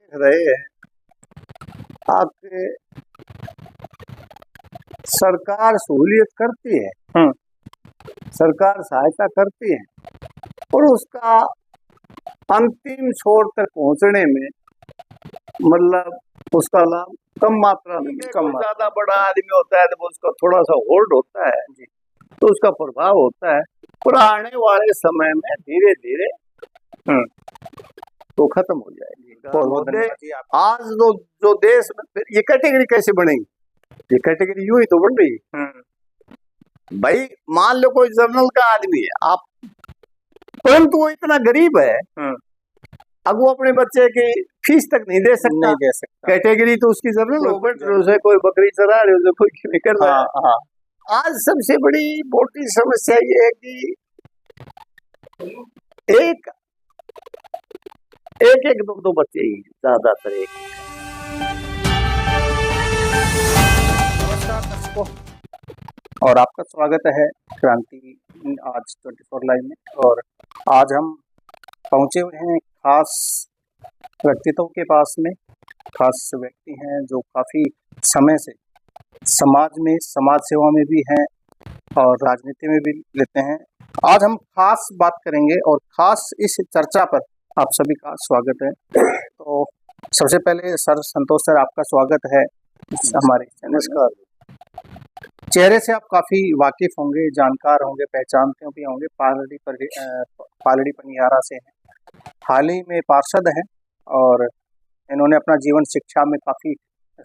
देख रहे हैं आपके सरकार सहूलियत करती है, सरकार सहायता करती है और उसका अंतिम छोर तक पहुंचने में मतलब उसका लाभ कम मात्रा में, कम ज्यादा बड़ा आदमी होता है तो उसका थोड़ा सा होल्ड होता है जी, तो उसका प्रभाव होता है और आने वाले समय में धीरे धीरे तो खत्म हो जाएगी। आज जो देश में ये कैटेगरी कैसे बनेगी, ये कैटेगरी यूं ही तो बन रही है। भाई मान लो कोई जर्नल का आदमी है आप, परंतु वो इतना गरीब है अब वो अपने बच्चे की फीस तक नहीं दे सकता, कैटेगरी तो उसकी जर्नल हो, बट उसे कोई बकरी चरा रहे, उसे कोई कर रहा है। आज सबसे बड़ी मोटी समस्या ये है कि एक दो बच्चे ही ज्यादातर एक। नमस्कार दर्शकों और आपका स्वागत है क्रांति आज 24 लाइव में। और आज हम पहुंचे हुए हैं खास व्यक्तित्व के पास में। खास व्यक्ति हैं जो काफ़ी समय से समाज में, समाज सेवा में भी हैं और राजनीति में भी लेते हैं। आज हम खास बात करेंगे और खास इस चर्चा पर आप सभी का स्वागत है। तो सबसे पहले सर संतोष सर आपका स्वागत है हमारे चैनल। चेहरे से आप काफ़ी वाकिफ होंगे, जानकार होंगे, पहचानते भी होंगे। पालड़ी पनियारा से हैं, हाल ही में पार्षद हैं और इन्होंने अपना जीवन शिक्षा में काफ़ी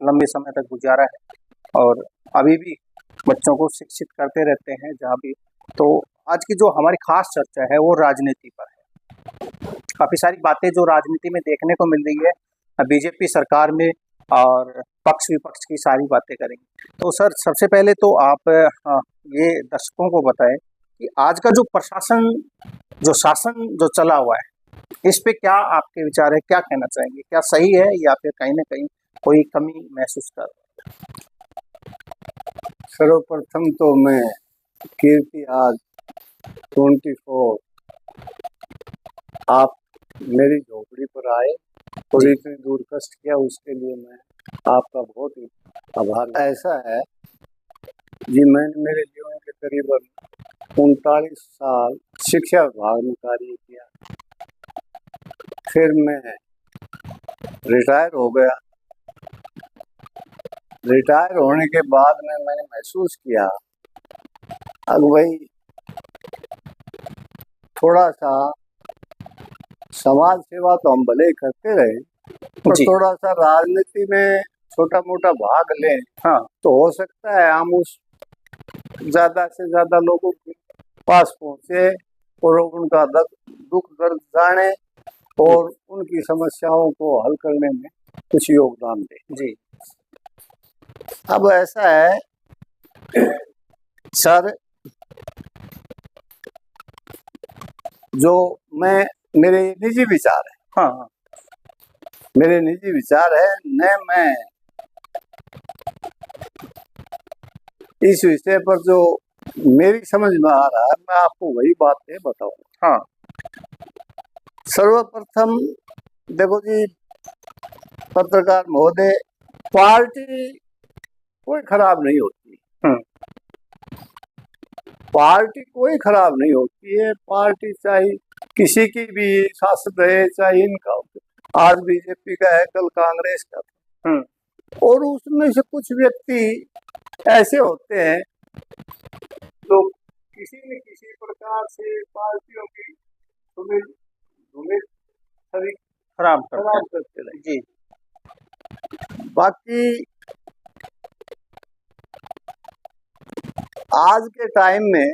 लंबे समय तक गुजारा है और अभी भी बच्चों को शिक्षित करते रहते हैं जहाँ भी। तो आज की जो हमारी खास चर्चा है वो राजनीति पर है। काफ़ी सारी बातें जो राजनीति में देखने को मिल रही है बीजेपी सरकार में, और पक्ष विपक्ष की सारी बातें करेंगे। तो सर सबसे पहले तो आप ये दर्शकों को बताएं कि आज का जो प्रशासन, जो शासन जो चला हुआ है, इस पे क्या आपके विचार है, क्या कहना चाहेंगे? क्या सही है या फिर कहीं ना कहीं कोई कमी महसूस कर रहे हैं? सर्वप्रथम तो मैं कीर्ति आज 24 आप मेरी झोपड़ी पर आए और इतनी दूर कष्ट किया, उसके लिए मैं आपका बहुत ही आभार। ऐसा है जी, मैंने मेरे जीवन के करीबन 39 साल शिक्षा विभाग में कार्य किया, फिर मैं रिटायर हो गया। रिटायर होने के बाद में मैंने महसूस किया अब भाई थोड़ा सा समाज सेवा तो हम भले ही करते रहे और थोड़ा सा राजनीति में छोटा मोटा भाग लें, तो हो सकता है हम उस ज्यादा से ज्यादा लोगों के पास पहुंचे और उनका दुख दर्द जाने और उनकी समस्याओं को हल करने में कुछ योगदान दें जी। अब ऐसा है सर, जो मेरे निजी विचार है, मेरे निजी विचार है न, मैं इस विषय पर जो मेरी समझ में आ रहा है मैं आपको वही बातें बताऊंगा। सर्वप्रथम देखो जी पत्रकार महोदय, पार्टी कोई खराब नहीं होती, पार्टी कोई खराब नहीं होती है। पार्टी चाहे किसी की भी शासक है, चाहे इनका, आज बीजेपी का है, कल कांग्रेस का था, और उसमें से कुछ व्यक्ति ऐसे होते हैं जो किसी न किसी प्रकार से पार्टियों की छवि खराब करते रहे जी। बाकी आज के टाइम में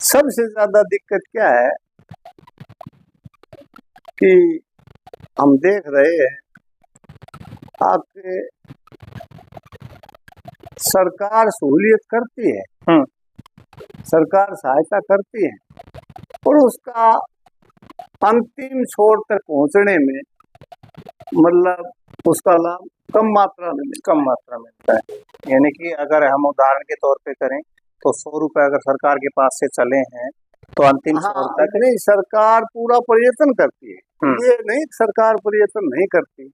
सबसे ज्यादा दिक्कत क्या है कि हम देख रहे हैं आपके सरकार सहूलियत करती है, सरकार सहायता करती है और उसका अंतिम छोर तक पहुंचने में मतलब उसका लाभ कम मात्रा में मिलता है। यानी कि अगर हम उदाहरण के तौर पे करें तो 100 रुपये अगर सरकार के पास से चले हैं तो अंतिम हाँ, छोर तक नहीं सरकार पूरा प्रयत्न करती है, हम्म। ये नहीं सरकार प्रयत्न नहीं करती,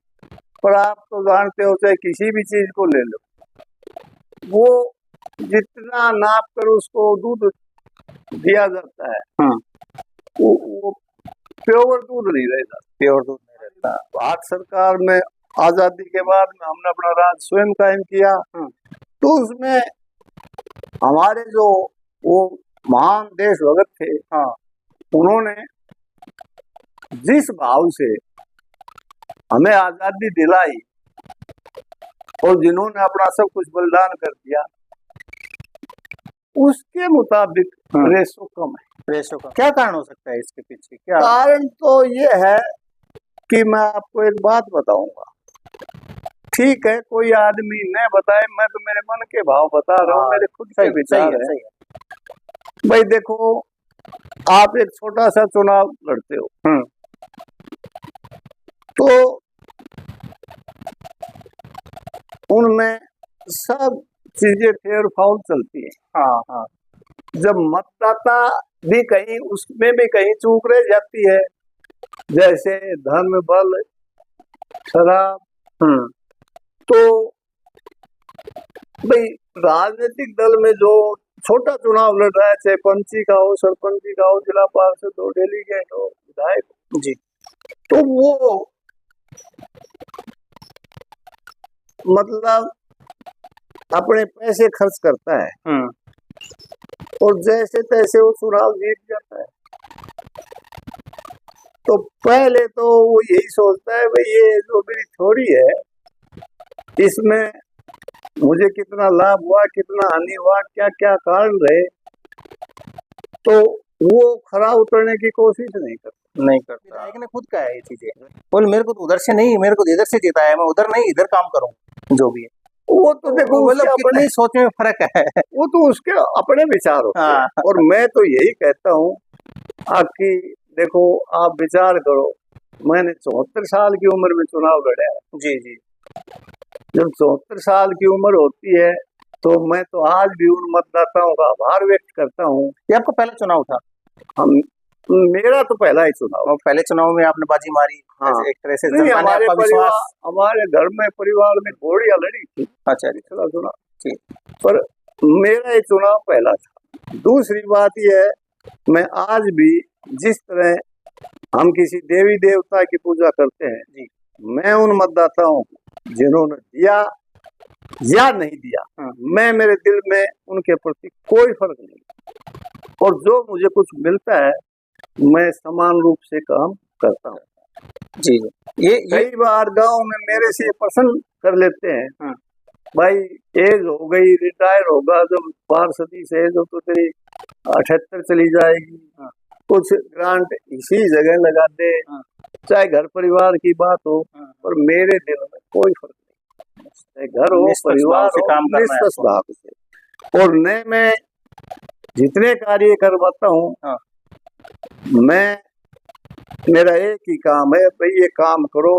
पर आप तो जानते हो चाहे किसी भी चीज को ले लो, वो जितना नाप कर उसको दूध दिया जाता है वो प्योर दूध नहीं रहता, प्योर दूध नहीं रहता। भारत सरकार में आजादी के बाद में हमने अपना राज स्वयं कायम किया, तो उसमें हमारे जो वो महान देशभक्त थे, हाँ, उन्होंने जिस भाव से हमें आजादी दिलाई और जिन्होंने अपना सब कुछ बलिदान कर दिया, उसके मुताबिक रेशो कम है। रेशो का क्या कारण हो सकता है इसके पीछे? क्या कारण तो ये है कि मैं आपको एक बात बताऊंगा, ठीक है कोई आदमी न बताए, मैं तो मेरे मन के भाव बता रहा हूँ, मेरे खुद के विचार है। भाई देखो, आप एक छोटा सा चुनाव लड़ते हो, तो उनमें सब चीजें फेर फाउल चलती है। हाँ हाँ, जब मतदाता भी कहीं उसमें भी कहीं चूक रह जाती है, जैसे धन बल शराब, तो भाई राजनीतिक दल में जो छोटा चुनाव लड़ रहा है, चाहे पंची का हो, सरपंची का हो, जिला पार्षद हो, डेलीगेट हो, विधायक जी, तो वो मतलब अपने पैसे खर्च करता है और जैसे तैसे वो चुनाव जीत जाता है। तो पहले तो वो यही सोचता है भाई ये जो मेरी थोड़ी है, इसमें मुझे कितना लाभ हुआ, कितना हानि हुआ, क्या क्या कारण रहे, तो वो खरा उतरने की कोशिश नहीं करता। विधायक ने खुद कहा है ये चीजें, बोल मेरे को तो उधर से नहीं, मेरे को इधर से जिताया, मैं उधर नहीं इधर काम करूँ जो भी है। वो तो देखो मतलब कितनी सोच में फर्क है, वो तो उसके अपने विचार होते हैं। और मैं तो यही कहता हूँ कि देखो आप विचार करो, मैंने 74 साल की उम्र में चुनाव लड़ा है। जी जी, जब 74 साल की उम्र होती है तो मैं तो आज भी उन मतदाताओं का आभार व्यक्त करता हूँ। ये आपका पहला चुनाव था? मेरा तो पहला ही चुनाव। पहले चुनाव में आपने बाजी मारी? हाँ, एक तरह से हमारे घर में परिवार में घोड़ियां लड़ी थी। अच्छा, पिछला चुनाव, पर मेरा ये चुनाव पहला था। दूसरी बात यह है, मैं आज भी जिस तरह हम किसी देवी देवता की पूजा करते हैं जी, मैं उन मतदाताओं को जिन्होंने दिया या नहीं दिया, मैं मेरे दिल में उनके प्रति कोई फर्क नहीं, और जो मुझे कुछ मिलता है मैं समान रूप से काम करता हूँ। जी, ये कई बार गांव में मेरे से प्रश्न कर लेते हैं, भाई एज हो गई, रिटायर होगा, जब पार्षदी से एज हो तो तेरी 78 चली जाएगी, कुछ ग्रांट इसी जगह लगा दे, चाहे घर परिवार की बात हो, पर मेरे दिल में कोई फर्क नहीं, चाहे घर हो परिवार हो, निष्पक्ष भाव से। और न मैं जितने कार्य करवाता हूँ, मैं मेरा एक ही काम है, भाई ये काम करो,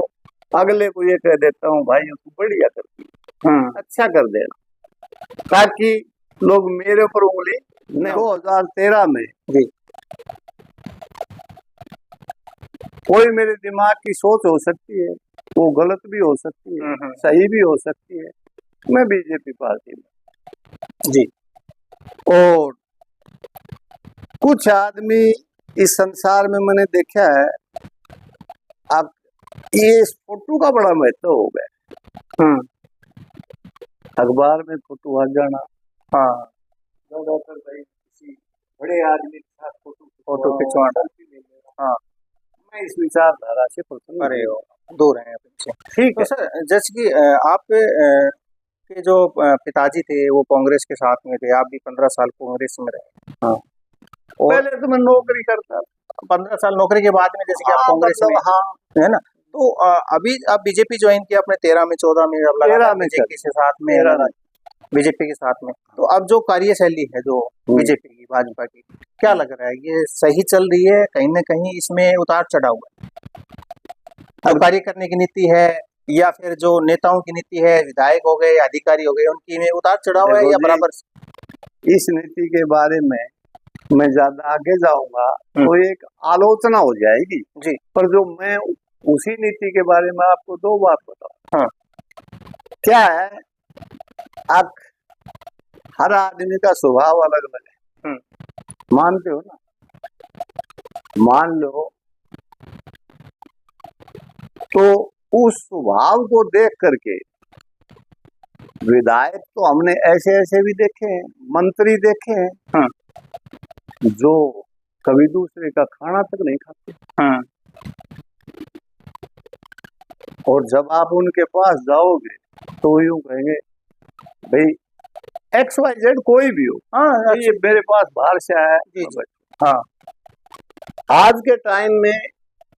अगले को ये कह देता हूँ भाई तू बढ़िया करती, अच्छा कर देना, ताकि लोग मेरे ऊपर उंगली। 2013 में कोई मेरे दिमाग की सोच हो सकती है, वो गलत भी हो सकती है, सही भी हो सकती है, मैं बीजेपी पार्टी में जी। और कुछ आदमी इस संसार में मैंने देखा है, अब ये फोटो का बड़ा महत्व हो गया, अखबार में फोटो आ जाना, भाई किसी बड़े आदमी के साथ फोटो खिंचवाना, मैं इस विचारधारा से दूर हैं। ठीक है सर, जैसे कि आप के जो पिताजी थे वो कांग्रेस के साथ में थे, आप भी 15 साल कांग्रेस में रहे। और पहले तो मैं नौकरी करता, 15 साल नौकरी के बाद में जैसे कि आप कांग्रेस में, है ना, तो अभी आप बीजेपी ज्वाइन किया अपने 13 में 14 में, अब लगा बीजेपी के साथ में, बीजेपी के साथ में, तो अब जो कार्यशैली है जो बीजेपी की, भाजपा की, क्या लग रहा है ये सही चल रही है? कहीं ना कहीं इसमें उतार चढ़ाव है, अब कार्य करने की नीति है या फिर जो नेताओं की नीति है, विधायक हो गए, अधिकारी हो गए, उनकी में उतार चढ़ाव है या बराबर? इस नीति के बारे में मैं ज्यादा आगे जाऊंगा तो एक आलोचना हो जाएगी जी। पर जो मैं उसी नीति के बारे में आपको दो बात बताऊं। हाँ। क्या है, आप हर आदमी का स्वभाव अलग अलग है, मानते हो ना? मान लो तो उस स्वभाव को देख करके विधायक तो हमने ऐसे ऐसे भी देखे हैं, मंत्री देखे हैं, हाँ। जो कभी दूसरे का खाना तक नहीं खाते। हाँ। और जब आप उनके पास जाओगे तो यूं कहेंगे, भाई XYZ कोई भी हो, हाँ, ये मेरे पास बाहर से आया है। जी जी। हाँ। आज के टाइम में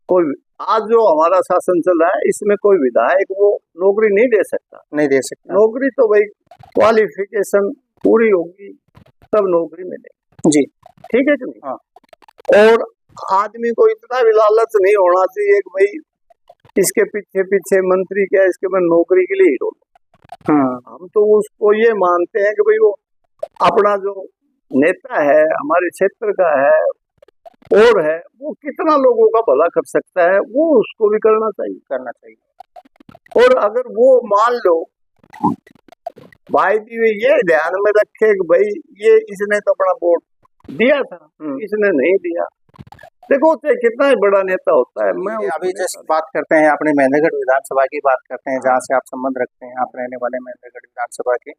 कोई, आज जो हमारा शासन चल रहा है इसमें कोई विधायक वो नौकरी नहीं दे सकता, नहीं दे सकता। नौकरी तो भाई क्वालिफिकेशन पूरी होगी तब नौकरी मिलेगी। जी। ठीक है कि नहीं? हाँ। और आदमी को इतना भी लालच नहीं होना चाहिए कि भाई इसके पीछे पीछे मंत्री क्या, इसके मैं नौकरी के लिए ही रोक। हाँ। हम तो उसको ये मानते हैं कि भाई वो अपना जो नेता है हमारे क्षेत्र का है और है, वो कितना लोगों का भला कर सकता है वो उसको भी करना चाहिए। और अगर वो मान लो भाई भी ये ध्यान में रखे कि भाई ये इसने तो अपना वोट दिया था, इसने नहीं दिया, देखो चाहे कितना ही बड़ा नेता होता है। मैं अभी जैसे बात करते हैं अपने महेंद्रगढ़ विधानसभा की बात करते हैं, जहाँ से आप संबंध रखते हैं, आप रहने वाले महेंद्रगढ़ विधानसभा के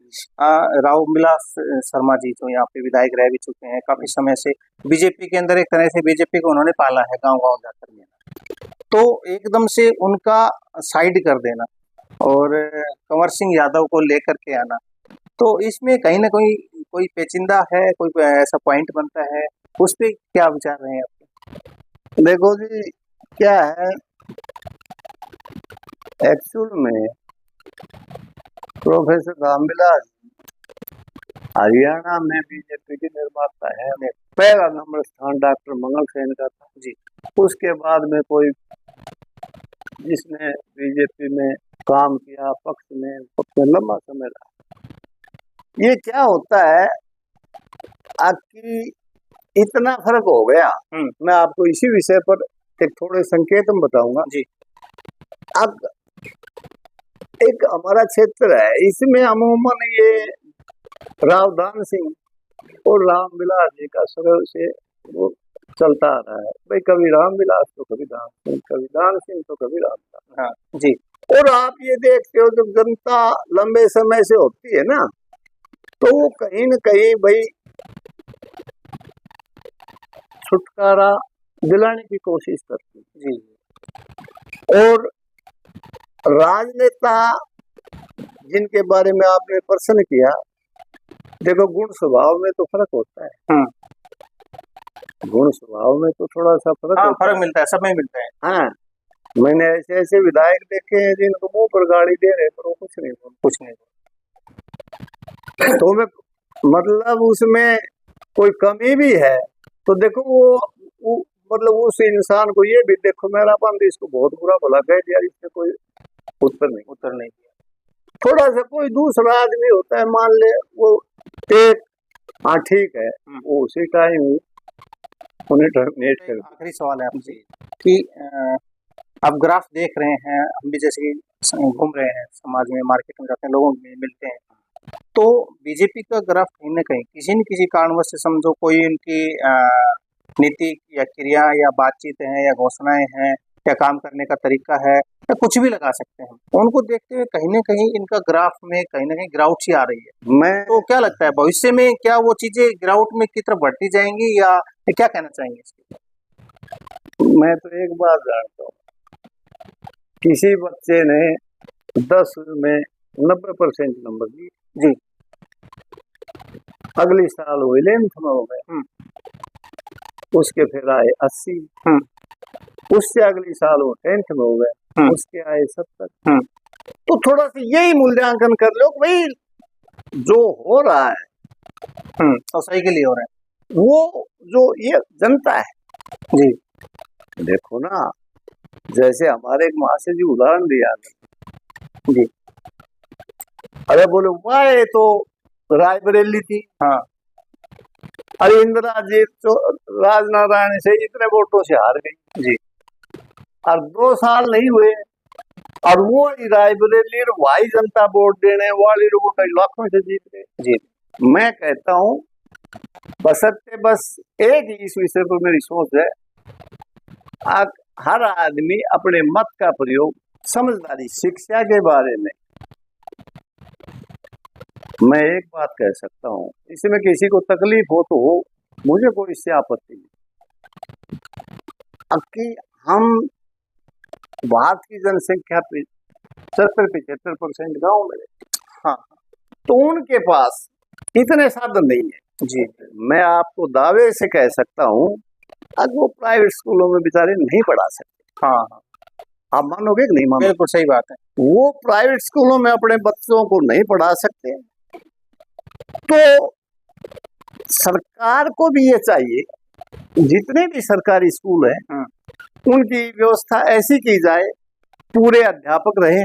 राव विलास शर्मा जी जो यहाँ पे विधायक रह भी चुके हैं काफी समय से, बीजेपी के अंदर एक तरह से बीजेपी को उन्होंने पाला है गाँव गाँव जाकर, तो एकदम से उनका साइड कर देना और कंवर सिंह यादव को लेकर के आना, तो इसमें कहीं ना कहीं कोई पेचिंदा है, कोई ऐसा पॉइंट बनता है, उस पर क्या विचार रहे हैं आपके? देखो जी क्या है, एक्चुअल में प्रोफेसर रामविलास हरियाणा में बीजेपी के निर्माता है। पहला नंबर स्थान डॉक्टर मंगल सेन का था जी। उसके बाद में कोई जिसने बीजेपी में काम किया पक्ष में लंबा समय रहा। ये क्या होता है कि इतना फर्क हो गया। मैं आपको इसी विषय पर एक थोड़े संकेत में बताऊंगा जी। अब एक हमारा क्षेत्र है, इसमें अमूमन ये रावदान सिंह और रामविलास जी का शुरू से वो चलता आ रहा है, भाई कभी रामविलास तो कभी दान सिंह, कभी दान सिंह तो कभी रामविलास। हाँ जी। और आप ये देखते हो जब जनता लंबे समय से होती है ना, तो वो कहीं न कहीं भाई छुटकारा दिलाने की कोशिश करती है जी। और राजनेता जिनके बारे में आपने प्रश्न किया, देखो गुण स्वभाव में तो फर्क होता है। गुण स्वभाव में तो थोड़ा सा फर्क मिलता है, सब में मिलता है। हाँ, मैंने ऐसे ऐसे विधायक देखे हैं जिनको मुंह पर गाड़ी दे रहे पर वो कुछ नहीं। तो मैं मतलब उसमें कोई कमी भी है तो देखो वो मतलब उस इंसान को ये भी देखो, मेरा बंद इसको बहुत बुरा भला कह दिया, इससे कोई उत्तर नहीं दिया। थोड़ा सा कोई दूसरा आदमी होता है, मान ले वो एक हाँ ठीक है, वो उसी टाइम उन्हें टर्मिनेट कर। आखिरी सवाल है आपसे कि आप ग्राफ देख रहे हैं, हम भी जैसे कि घूम रहे हैं समाज में, मार्केट में जाते हैं, लोगों में मिलते हैं, तो बीजेपी का ग्राफ कहीं ना कहीं किसी न किसी कारणवश से समझो कोई उनकी नीति या क्रिया या बातचीत है या घोषणाएं हैं या काम करने का तरीका है या कुछ भी लगा सकते हैं, उनको देखते हुए कहीं ना कहीं इनका ग्राफ में कहीं ना कहीं गिरावट सी आ रही है। मैं तो क्या लगता है भविष्य में क्या वो चीजें गिरावट में की तरफ बढ़ती जाएंगी या क्या कहना चाहेंगे इसके? मैं तो एक बात जानता हूँ, किसी बच्चे ने 10 में 90% नंबर दिए जी, अगली साल वो 11th में हो गए, उसके फिर आए 80, उससे अगली साल वो 10th में हो गए, उसके आए 70। तो थोड़ा सा यही मूल्यांकन कर लो भाई जो हो रहा है तो सही के लिए हो रहा है, वो जो ये जनता है जी। देखो ना, जैसे हमारे एक महाशय जी उदाहरण दिया जी, अरे बोले वाह तो रायबरेली थी, हाँ इंदिरा जी तो राजनारायण से इतने वोटों से हार गई जी। और 2 साल नहीं हुए और वो रायबरेली भाई जनता वोट देने वाली लोगों का लाखों से जीत गए जी। मैं कहता हूँ बसरते बस एक ही इस विषय पर मेरी सोच है, हर आदमी अपने मत का प्रयोग समझदारी शिक्षा के बारे में। मैं एक बात कह सकता हूँ, इसमें किसी को तकलीफ हो तो हो, मुझे कोई इससे आपत्ति नहीं। अब कि हम भारत की जनसंख्या 70-75% गाँव में, हाँ, तो उनके पास इतने साधन नहीं है जी। मैं आपको दावे से कह सकता हूँ आज वो प्राइवेट स्कूलों में बेचारे नहीं पढ़ा सकते। हाँ, आप मानोगे कि नहीं मानोगे? बिल्कुल सही बात है। वो प्राइवेट स्कूलों में अपने बच्चों को नहीं पढ़ा सकते, तो सरकार को भी ये चाहिए जितने भी सरकारी स्कूल हैं उनकी व्यवस्था ऐसी की जाए, पूरे अध्यापक रहे,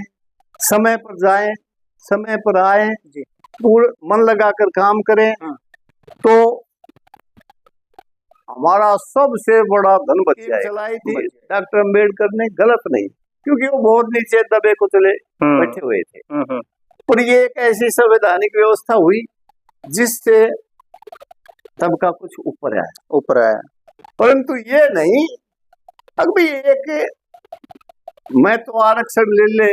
समय पर जाएं, समय पर आए, पूरे मन लगाकर काम करें, तो हमारा सबसे बड़ा धन बच जाए। चलाई थी डॉक्टर अम्बेडकर ने, गलत नहीं, क्योंकि वो बहुत नीचे दबे कुचले बैठे हुए थे, और ये एक ऐसी संवैधानिक व्यवस्था हुई जिससे सबका कुछ ऊपर आया। परंतु ये नहीं अभी एक मैं तो आरक्षण ले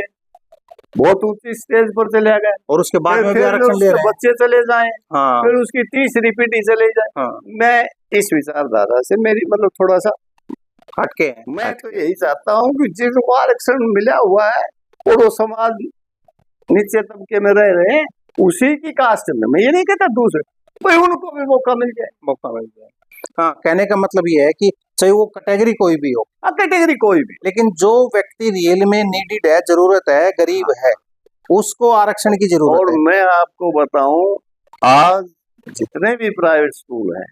बहुत ऊंची स्टेज पर चले गए और उसके बाद में भी आरक्षण ले रहे हैं, बच्चे चले जाएं, हाँ। फिर उसकी तीसरी पीढ़ी चले जाए, हाँ। मैं इस विचारधारा से मेरी मतलब थोड़ा सा हटके है। मैं तो यही चाहता हूँ कि जिनको आरक्षण मिला हुआ है और वो समाज नीचे तबके में रह रहे हैं उसी की कास्ट में, मैं ये नहीं कहता दूसरे, भाई उनको भी मौका मिल जाए। हाँ, कहने का मतलब ये है कि चाहे वो कैटेगरी कोई भी हो, कैटेगरी कोई भी, लेकिन जो व्यक्ति रियल में नीडेड है, जरूरत है, गरीब है, उसको आरक्षण की जरूरत और है। मैं आपको बताऊं आज जितने भी प्राइवेट स्कूल हैं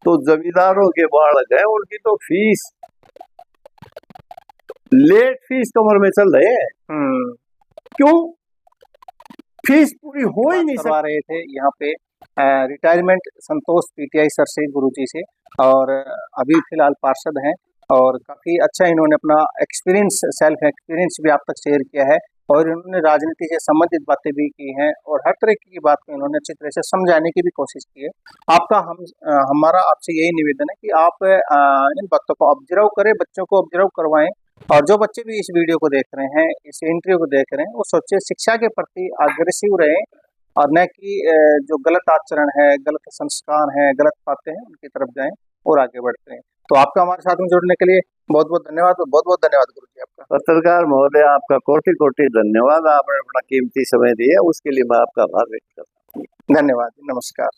तो जमींदारों के बालक हैं, उनकी तो फीस लेट फीस कमर में चल रहे हैं। क्यों? फीस पूरी हो ही नहीं करवा रहे थे यहाँ पे रिटायरमेंट संतोष पीटीआई सर से, गुरुजी से, और अभी फिलहाल पार्षद हैं, और काफ़ी अच्छा इन्होंने अपना एक्सपीरियंस, सेल्फ एक्सपीरियंस भी आप तक शेयर किया है, और इन्होंने राजनीति से संबंधित बातें भी की हैं, और हर तरह की बात को इन्होंने अच्छी तरह से समझाने की भी कोशिश की है। हमारा आपसे यही निवेदन है कि आप इन बातों को ऑब्जर्व करें, बच्चों को ऑब्जर्व करवाएं, और जो बच्चे भी इस वीडियो को देख रहे हैं, इस इंटरव्यू को देख रहे हैं, वो सोचे शिक्षा के प्रति अग्रेसिव रहें, और न कि जो गलत आचरण है, गलत संस्कार हैं, गलत बातें हैं, उनकी तरफ जाएं और आगे बढ़ते हैं। तो आपका हमारे साथ में जुड़ने के लिए बहुत बहुत धन्यवाद, बहुत बहुत धन्यवाद गुरु जी आपका। पत्रकार महोदय आपका कोटि कोटि धन्यवाद, आपने अपना कीमती समय दिया, उसके लिए मैं आपका आभार व्यक्त करता हूँ। धन्यवाद, नमस्कार।